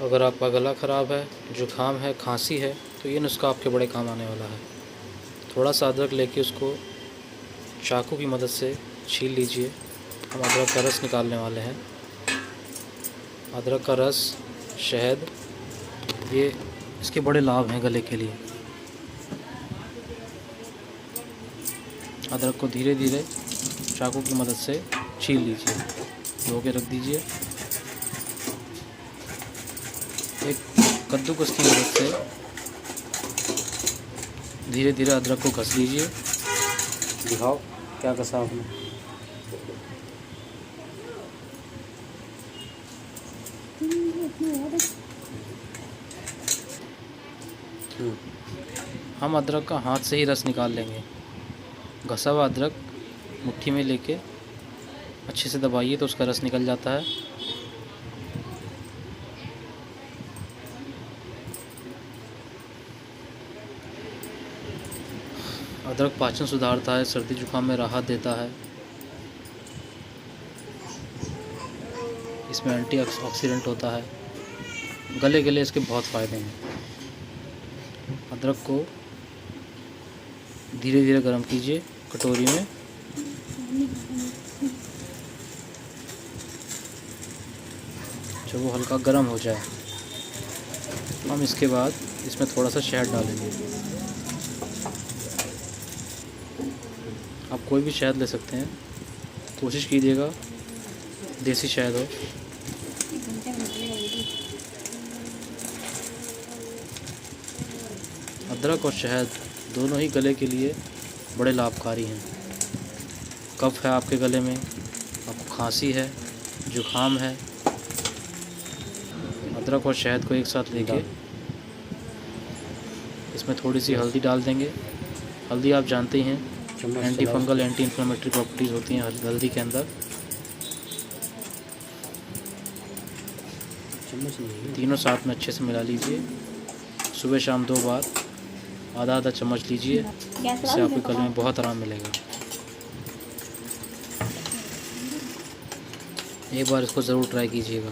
अगर आपका गला ख़राब है, जुकाम है, खांसी है, तो ये नुस्खा आपके बड़े काम आने वाला है। थोड़ा सा अदरक लेके उसको चाकू की मदद से छील लीजिए। हम अदरक का रस निकालने वाले हैं। अदरक का रस, शहद, ये इसके बड़े लाभ हैं गले के लिए। अदरक को धीरे धीरे चाकू की मदद से छील लीजिए, धो के रख दीजिए। एक कद्दूकस की मदद से धीरे धीरे अदरक को घस लीजिए। दिखाओ क्या घसा आपने। हम अदरक का हाथ से ही रस निकाल लेंगे। घसा हुआ अदरक मुट्ठी में लेके अच्छे से दबाइए तो उसका रस निकल जाता है। अदरक पाचन सुधारता है, सर्दी जुकाम में राहत देता है। इसमें एंटीऑक्सीडेंट होता है। गले के लिए इसके बहुत फ़ायदे हैं। अदरक को धीरे धीरे गर्म कीजिए कटोरी में। जब वो हल्का गर्म हो जाए हम इसके बाद इसमें थोड़ा सा शहद डालेंगे। आप कोई भी शहद ले सकते हैं, कोशिश कीजिएगा देसी शहद हो। अदरक और शहद दोनों ही गले के लिए बड़े लाभकारी हैं। कफ है आपके गले में, आपको खांसी है, जुकाम है, अदरक और शहद को एक साथ लेके इसमें थोड़ी सी हल्दी डाल देंगे। हल्दी आप जानते ही हैं, anti fungal, anti inflammatory properties होती हैं हल्दी के अंदर। तीनों साथ में अच्छे से मिला लीजिए। सुबह शाम 2 बार आधा आधा चम्मच लीजिए, इससे आपके गले में बहुत आराम मिलेगा। एक बार इसको ज़रूर ट्राई कीजिएगा।